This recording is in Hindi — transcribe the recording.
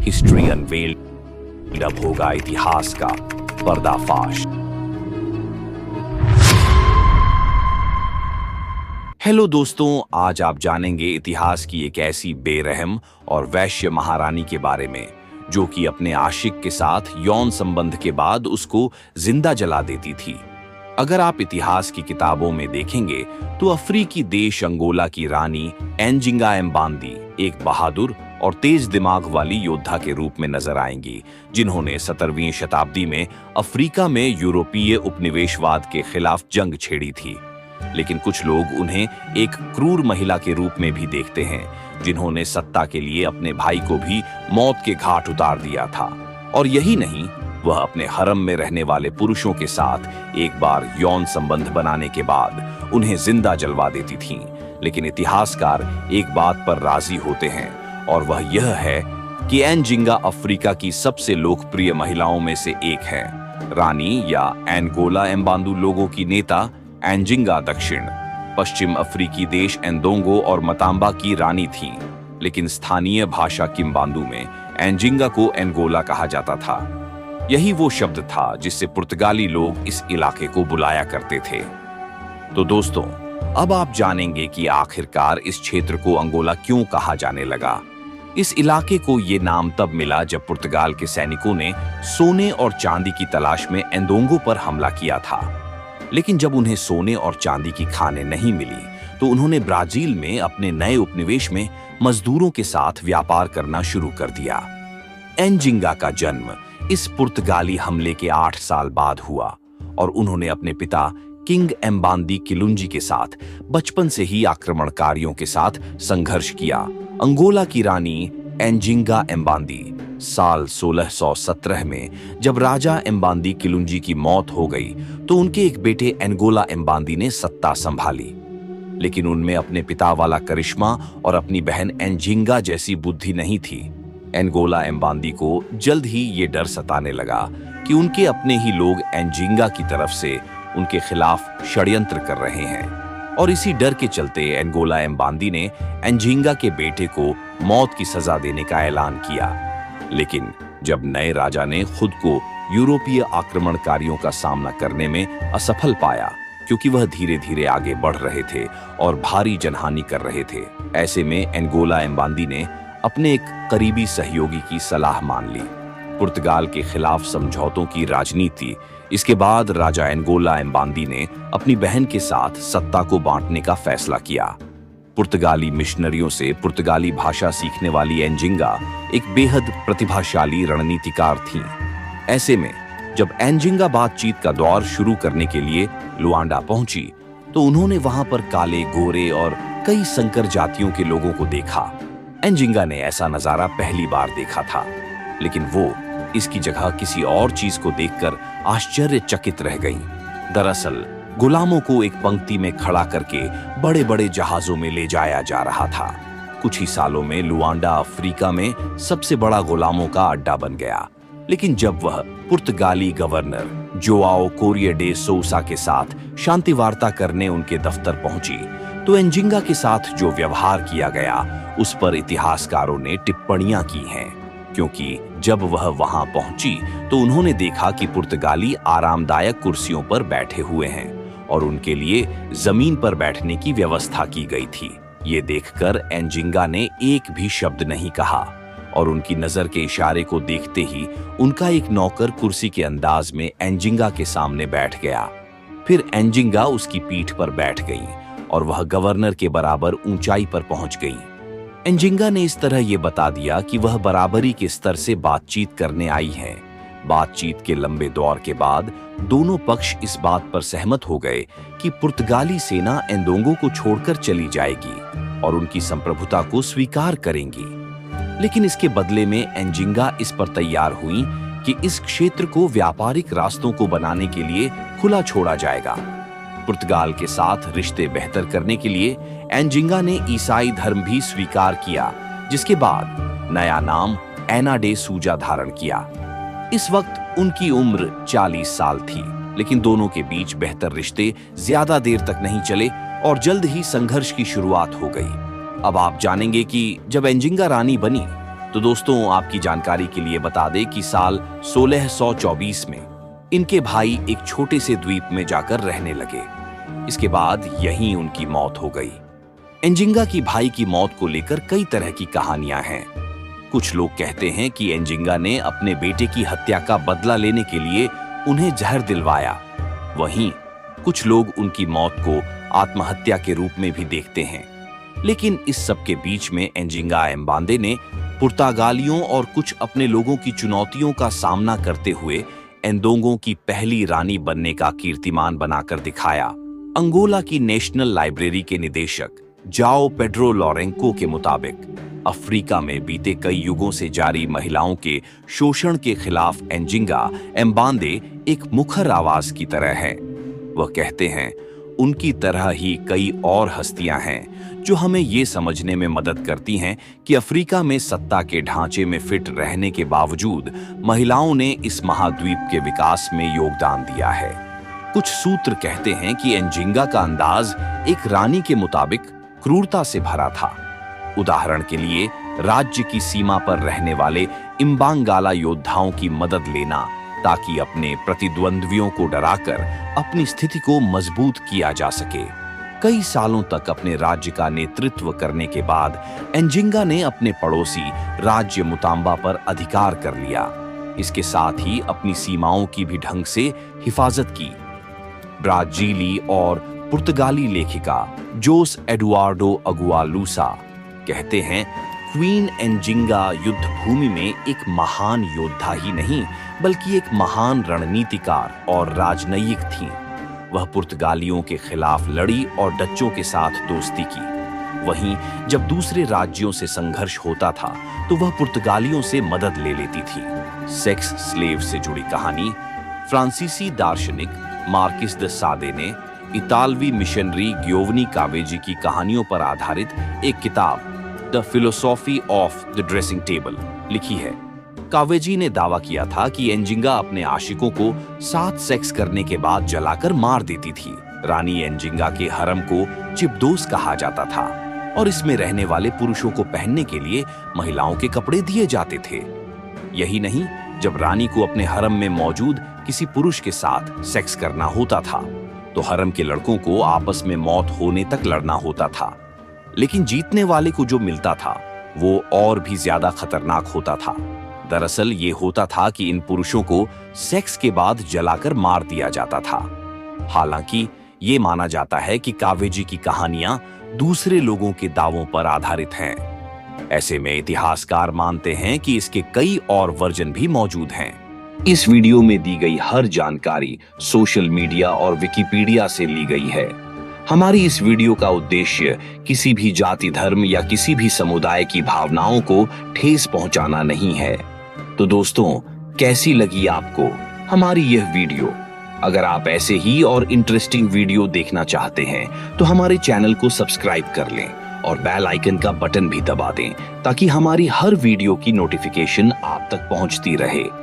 हिस्ट्री अनवेल्ड, अब होगा इतिहास का पर्दाफाश। हेलो दोस्तों, आज आप जानेंगे इतिहास की एक ऐसी बेरहम और वैश्य महारानी के बारे में जो कि अपने आशिक के साथ यौन संबंध के बाद उसको जिंदा जला देती थी। अगर आप इतिहास की किताबों में देखेंगे तो अफ्रीकी देश अंगोला की रानी एंजिंगा एम्बांदी एक बहादुर और तेज दिमाग वाली योद्धा के रूप में नजर आएंगी, जिन्होंने 17वीं शताब्दी में अफ्रीका में यूरोपीय उपनिवेशवाद के खिलाफ जंग छेड़ी थी। लेकिन कुछ लोग उन्हें एक क्रूर महिला के रूप में भी देखते हैं, जिन्होंने सत्ता के लिए अपने भाई को भी मौत के घाट उतार दिया था। और यही नहीं, वह अपने हरम में रहने वाले पुरुषों के साथ एक बार यौन संबंध बनाने के बाद उन्हें जिंदा जलवा देती थीं। लेकिन इतिहासकार एक बात पर राजी होते हैं, और वह यह है कि एंजिंगा अफ्रीका की सबसे लोकप्रिय महिलाओं में से एक है। रानी या एंगोला एम्बांदू लोगों की नेता एंजिंगा दक्षिण पश्चिम अफ्रीकी देश एंदोंगो और मताम्बा की रानी थीं, लेकिन स्थानीय भाषा किम्बांदू में एंजिंगा को एंगोला कहा जाता था। यही वो शब्द था जिससे पुर्तगाली लोग इस इलाके को बुलाया करते थे। तो दोस्तों, अब आप जानेंगे कि आखिरकार इस क्षेत्र को अंगोला क्यों कहा जाने लगा। इस इलाके को ये नाम तब मिला जब पुर्तगाल के सैनिकों ने सोने और चांदी की तलाश में एंदोंगो पर हमला किया था। लेकिन जब उन्हें सोने और चांदी की खानें नहीं मिली तो उन्होंने ब्राजील में अपने नए उपनिवेश में मजदूरों के साथ व्यापार करना शुरू कर दिया। एंजिंगा का जन्म इस पुर्तगाली हमले के 8 साल बाद हुआ, और उन्होंने अपने पिता किंग एम्बांदी किलुंजी के साथ बचपन से ही आक्रमणकारियों के साथ संघर्ष किया। अंगोला की रानी एंजिंगा एम्बांदी साल 1617 में जब राजा एम्बांदी किलुंजी की मौत हो गई तो उनके एक बेटे एंगोला एम्बांदी ने सत्ता संभाली। लेकिन उनमें अपने पिता वाला करिश्मा और अपनी बहन एंजिंगा जैसी बुद्धि नहीं थी। एंगोला एम्बांदी को जल्द ही ये डर सताने लगा कि उनके अपने ही लोग एंजिंगा की तरफ से उनके खिलाफ षड्यंत्र कर रहे हैं, और इसी डर के चलते एंगोला एम्बांदी ने एंजिंगा के बेटे को मौत की सजा देने का ऐलान किया। लेकिन जब नए राजा ने खुद को यूरोपीय आक्रमणकारियों का सामना करने में असफल पाया, क्योंकि वह धीरे धीरे आगे बढ़ रहे थे और भारी जनहानि कर रहे थे, ऐसे में एंगोला एम्बांदी ने अपने एक करीबी सहयोगी की सलाह मान ली, पुर्तगाल के खिलाफ समझौतों की राजनीति। इसके बाद राजा एंगोला एम्बांदी ने अपनी बहन के साथ सत्ता को बांटने का फैसला किया। पुर्तगाली मिशनरियों से पुर्तगाली भाषा सीखने वाली एंजिंगा एक बेहद प्रतिभाशाली रणनीतिकार थीं। ऐसे में जब एंजिंगा बातचीत का दौर शुरू करने के लिए लुआंडा पहुंची तो उन्होंने वहां पर काले, गोरे और कई संकर जातियों के लोगों को देखा। एंजिंगा ने ऐसा नजारा पहली बार देखा था, लेकिन वो इसकी जगह किसी और चीज को देखकर आश्चर्यचकित रह गईं। दरअसल गुलामों को एक पंक्ति में खड़ा करके बड़े बड़े जहाजों में ले जाया जा रहा था। कुछ ही सालों में लुआंडा अफ्रीका में सबसे बड़ा गुलामों का अड्डा बन गया। लेकिन जब वह पुर्तगाली गवर्नर जोआओ कोरिया डे सोसा के साथ शांति वार्ता करने उनके दफ्तर पहुंची तो एंजिंगा के साथ जो व्यवहार किया गया उस पर इतिहासकारों ने टिप्पणियां की हैं, क्योंकि जब वह वहां पहुंची तो उन्होंने देखा कि पुर्तगाली आरामदायक कुर्सियों पर बैठे हुए हैं और उनके लिए जमीन पर बैठने की व्यवस्था की गई थी। ये देखकर एंजिंगा ने एक भी शब्द नहीं कहा, और उनकी नजर के इशारे को देखते ही उनका एक नौकर कुर्सी के अंदाज में एंजिंगा के सामने बैठ गया। फिर एंजिंगा उसकी पीठ पर बैठ गई और वह गवर्नर के बराबर ऊंचाई पर पहुंच गई। एंजिंगा ने इस तरह ये बता दिया कि वह बराबरी के स्तर से बातचीत करने आई है। बातचीत के लंबे दौर के बाद दोनों पक्ष इस बात पर सहमत हो गए कि पुर्तगाली सेना एंदोंगो को छोड़कर चली जाएगी और उनकी संप्रभुता को स्वीकार करेंगी। लेकिन इसके बदले में एंजिंगा इस पर तैयार हुई कि इस क्षेत्र को व्यापारिक रास्तों को बनाने के लिए खुला छोड़ा जाएगा। पुर्तगाल के साथ रिश्ते बेहतर करने के लिए एंजिंगा ने ईसाई धर्म भी स्वीकार किया, जिसके बाद नया नाम एना डे सूजा धारण किया। इस वक्त उनकी उम्र 40 साल थी, लेकिन दोनों के बीच बेहतर रिश्ते ज्यादा देर तक नहीं चले और जल्द ही संघर्ष की शुरुआत हो गई। अब आप जानेंगे कि जब एंजिंगा रानी बनी तो दोस्तों, आपकी जानकारी के लिए बता दें कि साल 1624 में इनके भाई एक छोटे से द्वीप में जाकर रहने लगे। इसके बाद यहीं उनकी मौत हो गई। एंजिंगा की भाई की मौत को लेकर कई तरह की कहानियां हैं। कुछ लोग कहते हैं कि एंजिंगा ने अपने बेटे की हत्या का बदला लेने के लिए उन्हें जहर दिलवाया। वहीं कुछ लोग उनकी मौत को आत्महत्या के रूप में भी देखते हैं। लेकिन इस सब के बीच में एंजिंगा एम्बांदे ने पुर्तगालियों और कुछ अपने लोगों की चुनौतियों का सामना करते हुए एंदोंगों की पहली रानी बनने का कीर्तिमान बनाकर दिखाया। अंगोला की नेशनल लाइब्रेरी के निदेशक जाओ पेड्रो लोरेंको के मुताबिक अफ्रीका में बीते कई युगों से जारी महिलाओं के शोषण के खिलाफ एंजिंगा एम्बांदे एक मुखर आवाज की तरह है। वह कहते हैं, उनकी तरह ही कई और हस्तियां हैं जो हमें ये समझने में मदद करती हैं कि अफ्रीका में सत्ता के ढांचे में फिट रहने के बावजूद महिलाओं ने इस महाद्वीप के विकास में योगदान दिया है। कुछ सूत्र कहते हैं कि एंजिंगा का अंदाज एक रानी के मुताबिक क्रूरता से भरा था। उदाहरण के लिए, राज्य की सीमा पर रहने वाले इम्बांगाला योद्धाओं की मदद लेना ताकि अपने प्रतिद्वंद्वियों को डराकर अपनी स्थिति को मजबूत किया जा सके। कई सालों तक अपने राज्य का नेतृत्व करने के बाद एंजिंगा ने अपने पड़ोसी राज्य मुताम्बा पर अधिकार कर लिया। इसके साथ ही अपनी सीमाओं की भी ढंग से हिफाजत की। ब्राजीली और पुर्तगाली लेखिका जोस एडुआर्डो अगुआलूसा कहते हैं, क्वीन एंजिंगा युद्ध भूमि में एक महान योद्धा ही नहीं बल्कि एक महान रणनीतिकार और राजनयिक थीं। वह पुर्तगालियों के खिलाफ लड़ी और डच्चों के साथ दोस्ती की। वहीं जब दूसरे राज्यों से संघर्ष होता था तो वह पुर्तगालियों से मदद ले लेती थी। सेक्स स्लेव से जुड़ी कहानी फ्रांसीसी दार्शनिक मार्किस de सादे ने इतालवी मिशनरी गियोवनी कावेजी की कहानियों पर आधारित एक किताब the philosophy of the dressing table लिखी है। कावेजी ने दावा किया था कि एंजिंगा अपने आशिकों को साथ सेक्स करने के बाद जलाकर मार देती थी। रानी एंजिंगा के हरम को चिपदोस कहा जाता था और इसमें रहने वाले पुरुषों को पहनने के लिए महिलाओं के कपड़े दिए जाते थे। यही नहीं, जब रानी को अपने हरम में मौजूद किसी पुरुष के साथ सेक्स करना होता था तो हरम के लड़कों को आपस में मौत होने तक लड़ना होता था। लेकिन जीतने वाले को जो मिलता था वो और भी ज्यादा खतरनाक होता था। दरअसल ये होता था कि इन पुरुषों को सेक्स के बाद जलाकर मार दिया जाता था। हालांकि ये माना जाता है कि कावेजी की कहानियां दूसरे लोगों के दावों पर आधारित हैं। ऐसे में इतिहासकार मानते हैं कि इसके कई और वर्जन भी मौजूद हैं। इस वीडियो में दी गई हर जानकारी सोशल मीडिया और विकिपीडिया से ली गई है। हमारी इस वीडियो का उद्देश्य किसी भी जाति, धर्म या किसी भी समुदाय की भावनाओं को ठेस पहुंचाना नहीं है। तो दोस्तों, कैसी लगी आपको हमारी यह वीडियो? अगर आप ऐसे ही और इंटरेस्टिंग वीडियो देखना चाहते हैं तो हमारे चैनल को सब्सक्राइब कर लें और बेल आइकन का बटन भी दबा दें ताकि हमारी हर वीडियो की नोटिफिकेशन आप तक पहुंचती रहे।